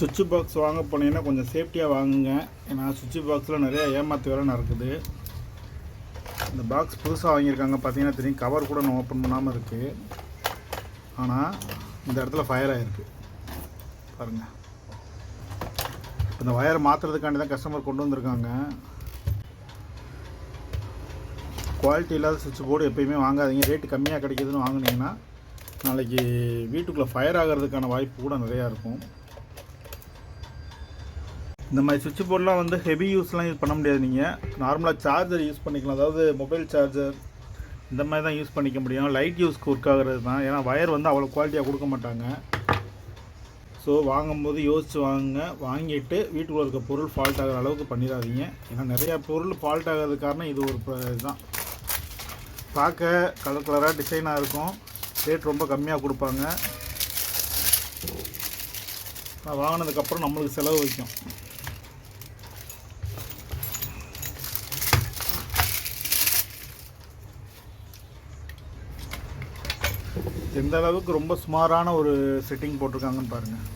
சுவிட்ச் பாக்ஸ் வாங்க போனீங்கன்னா கொஞ்சம் சேஃப்டியாக வாங்குங்க. ஏன்னா சுவிட்ச் பாக்ஸில் நிறையா ஏமாற்று வேலை நடக்குது. இந்த பாக்ஸ் புதுசாக வாங்கியிருக்காங்க, பார்த்தீங்கன்னா தெரியும். கவர் கூட நான் ஓப்பன் பண்ணாமல் இருக்குது. ஆனால் இந்த இடத்துல ஃபயர் ஆகிருக்கு பாருங்கள். இந்த வயரை மாற்றுறதுக்காண்டி தான் கஸ்டமர் கொண்டு வந்திருக்காங்க. குவாலிட்டி இல்லாத சுவிட்ச் போர்டு எப்போயுமே வாங்காதீங்க. ரேட்டு கம்மியாக கிடைக்கிதுன்னு வாங்கினீங்கன்னா நாளைக்கு வீட்டுக்குள்ளே ஃபயர் ஆகிறதுக்கான வாய்ப்பு கூட நிறையா இருக்கும். இந்த மாதிரி சுவிட்ச் போர்டெலாம் வந்து ஹெவி யூஸ்லாம் யூஸ் பண்ண முடியாது. நீங்கள் நார்மலாக சார்ஜர் யூஸ் பண்ணிக்கலாம். அதாவது மொபைல் சார்ஜர் இந்த மாதிரி தான் யூஸ் பண்ணிக்க முடியும். லைட் யூஸ்க்கு ஒர்க் ஆகிறது தான். ஏன்னா வயர் வந்து அவ்வளோ குவாலிட்டியாக கொடுக்க மாட்டாங்க. ஸோ வாங்கும்போது யோசித்து வாங்குங்க. வாங்கிட்டு வீட்டுக்குள்ளே இருக்க பொருள் ஃபால்ட் ஆகிற அளவுக்கு பண்ணிடாதீங்க. ஏன்னா நிறையா பொருள் ஃபால்ட் ஆகிறது காரணம் இது ஒரு இதுதான். பார்க்க கலர் கலராக டிசைனாக இருக்கும். ரேட் ரொம்ப கம்மியாக கொடுப்பாங்க. வாங்கினதுக்கப்புறம் நம்மளுக்கு செலவு வைக்கும். எந்த அளவுக்கு ரொம்ப சுமாரான ஒரு செட்டிங் போட்டிருக்காங்கன்னு பாருங்கள்.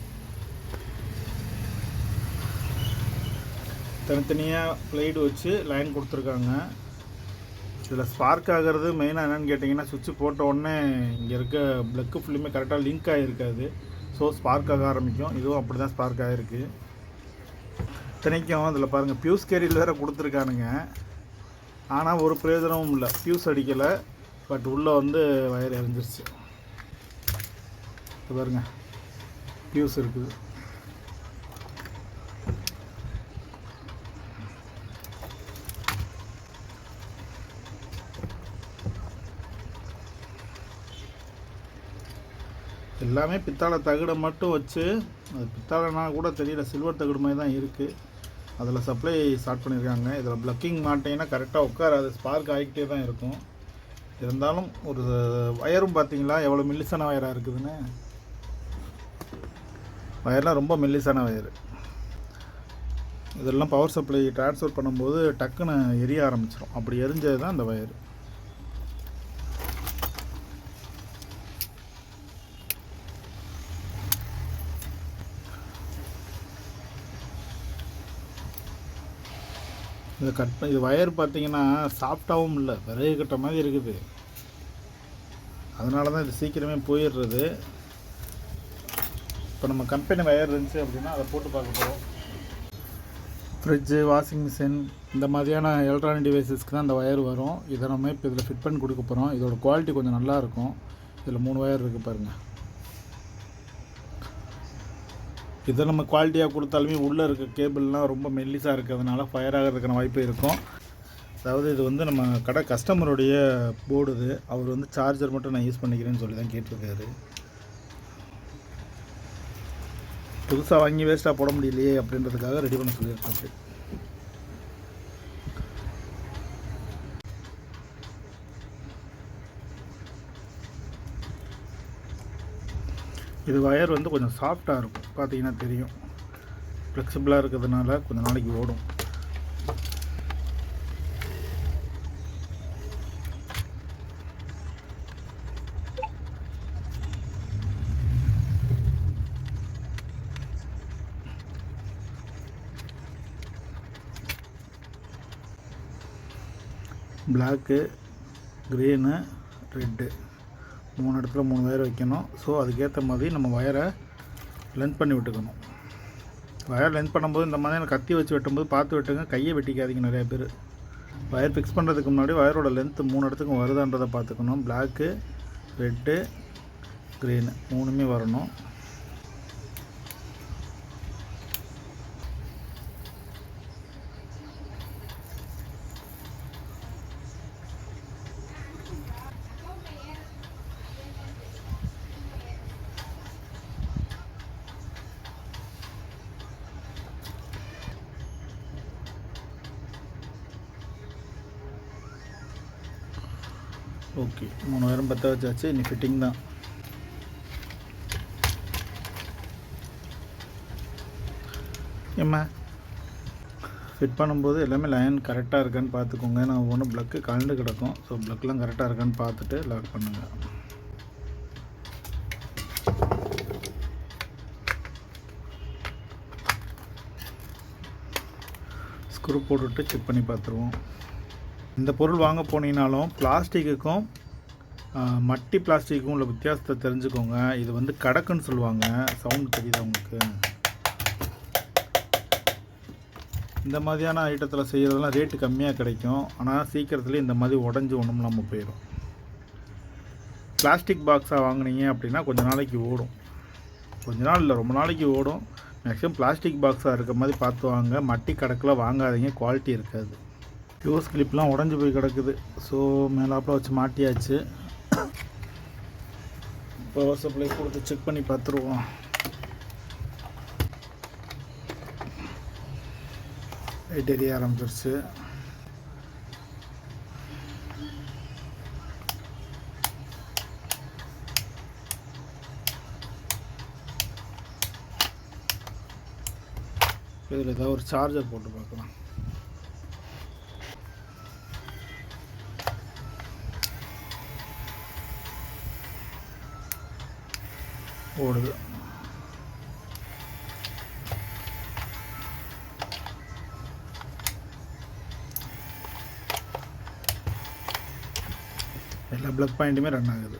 தனித்தனியாக பிளேடு வச்சு லைன் கொடுத்துருக்காங்க. இதில் ஸ்பார்க் ஆகிறது மெயினாக என்னென்னு கேட்டிங்கன்னா, சுவிட்ச் போட்ட உடனே இங்கே இருக்க ப்ளக்கு ஃபுல்லுமே கரெக்டாக லிங்க் ஆகிருக்காது. ஸோ ஸ்பார்க் ஆக ஆரம்பிக்கும். இதுவும் அப்படி தான் ஸ்பார்க் ஆகிருக்கு. இத்தனைக்கும் அதில் பாருங்கள், ஃபியூஸ் கேரியர் வேறு கொடுத்துருக்கானுங்க. ஆனால் ஒரு பிரயோஜனமும் இல்லை. ஃபியூஸ் அடிக்கலை, பட் உள்ளே வந்து வயர் எரிஞ்சிருச்சு. பாருங்க, ஃபியூஸ் இருக்குது. எல்லாமே பித்தாளை தகடை மட்டும் வச்சு, அது பித்தாளைனா கூட தெரியல, சில்வர் தகடு மாதிரி தான் இருக்குது. அதில் சப்ளை ஸ்டார்ட் பண்ணியிருக்காங்க. இதில் ப்ளக்கிங் மாட்டிங்கன்னா கரெக்டாக உட்காராது, ஸ்பார்க் ஆகிக்கிட்டே தான் இருக்கும். இருந்தாலும் ஒரு வயரும் பார்த்தீங்களா எவ்வளோ மெல்லிசான வயராக இருக்குதுன்னு. வயர்லாம் ரொம்ப மெல்லிசான வயர். இதெல்லாம் பவர் சப்ளை ட்ரான்ஸ்ஃபர் பண்ணும்போது டக்குன்னு எரிய ஆரம்பிச்சிடும். அப்படி எரிஞ்சது தான் இந்த வயர். இது வயர் பார்த்தீங்கன்னா சாஃப்டாகவும் இல்லை, விறகு கட்ட மாதிரி இருக்குது. அதனால தான் இது சீக்கிரமே போயிடுறது. இப்போ நம்ம கம்பெனி வயர் இருந்துச்சு அப்படின்னா அதை போட்டு பார்க்க போகிறோம். ஃப்ரிட்ஜு, வாஷிங் மிஷின் இந்த மாதிரியான எலக்ட்ரானிக் டிவைசஸ்க்கு தான் இந்த வயர் வரும். இதை நம்ம இப்போ இதில் ஃபிட் பண்ணி கொடுக்க போகிறோம். இதோட குவாலிட்டி கொஞ்சம் நல்லாயிருக்கும். இதில் 3 வயர் இருக்குது பாருங்கள். இதை நம்ம குவாலிட்டியாக கொடுத்தாலுமே உள்ளே இருக்க கேபிள்லாம் ரொம்ப மெல்லிஸாக இருக்கிறதுனால ஃபயர் ஆகிறதுக்கான வாய்ப்பு இருக்கும். அதாவது இது வந்து நம்ம கடை கஸ்டமருடைய போர்டு. இது அவர் வந்து சார்ஜர் மட்டும் நான் யூஸ் பண்ணிக்கிறேன்னு சொல்லி தான் கேட்டிருக்காரு. புதுசாக வாங்கி வேஸ்ட்டாக போட முடியலையே அப்படின்றதுக்காக ரெடி பண்ண சொல்லியிருக்காரு. இது வயர் வந்து கொஞ்சம் சாஃப்டாக இருக்கும், பார்த்தீங்கன்னா தெரியும். ஃப்ளெக்சிபிளாக இருக்கிறதுனால கொஞ்சம் நாளைக்கு ஓடும். பிளாக்கு, க்ரீனு, ரெட்டு 3 இடத்துல 3 வயர் வைக்கணும். ஸோ அதுக்கேற்ற மாதிரி நம்ம வயரை லென்த் பண்ணி விட்டுக்கணும். வயர் லென்த் பண்ணும்போது இந்த மாதிரி கத்தி வச்சு வெட்டும்போது பார்த்து வெட்டுங்க, கையை வெட்டிக்காதீங்க. நிறைய பேர் வயர் ஃபிக்ஸ் பண்ணுறதுக்கு முன்னாடி வயரோட லென்த்து 3 இடத்துக்கும் வருதான்றதை பார்த்துக்கணும். பிளாக்கு, ரெட்டு, க்ரீனு 3மே வரணும். ஓகே, 3 வயரும் பற்ற வச்சாச்சு. இனி ஃபிட்டிங் தான். ஏம்மா ஃபிட் பண்ணும்போது எல்லாமே லைன் கரெக்டாக இருக்கான்னு பார்த்துக்கோங்க. நான் ஒன்று ப்ளக்கு கலந்து கிடக்கும். ஸோ ப்ளக்லாம் கரெக்டாக இருக்கான்னு பார்த்துட்டு லாக் பண்ணுங்கள். ஸ்க்ரூ போட்டுட்டு செக் பண்ணி பார்த்துருவோம். இந்த பொருள் வாங்க போனீங்கனாலும் பிளாஸ்டிக்குக்கும் மட்டி பிளாஸ்டிக்கும் உள்ள வித்தியாசத்தை தெரிஞ்சுக்கோங்க. இது வந்து கடக்குன்னு சொல்லுவாங்க. சவுண்டு தெரியுதா உங்களுக்கு? இந்த மாதிரியான ஐட்டத்தில் செய்கிறதெல்லாம் ரேட்டு கம்மியாக கிடைக்கும். ஆனால் சீக்கிரத்துலேயே இந்த மாதிரி உடஞ்சி ஒன்றும் இல்லாமல் போயிடும். பிளாஸ்டிக் பாக்ஸாக வாங்கினீங்க அப்படின்னா கொஞ்சம் நாளைக்கு ஓடும். கொஞ்ச நாள் இல்லை, ரொம்ப நாளைக்கு ஓடும். மேக்ஸிமம் பிளாஸ்டிக் பாக்ஸாக இருக்க மாதிரி பார்த்து வாங்க. மட்டி கடக்கில் வாங்காதீங்க, குவாலிட்டி இருக்காது. ஃபியூஸ் கிளிப்லாம் உடஞ்சி போய் கிடக்குது. ஸோ மேலாப்பில் வச்சு மாட்டியாச்சு. பவர் சப்ளை கொடுத்து செக் பண்ணி பார்த்துருவோம். லைட் எரிய ஆரம்பிச்சிருச்சு. இதில் ஏதாவது ஒரு சார்ஜர் போட்டு பார்க்கலாம். ஓடுது. எல்லா ப்ளக் பாயிண்ட்டுமே ரன் ஆகுது.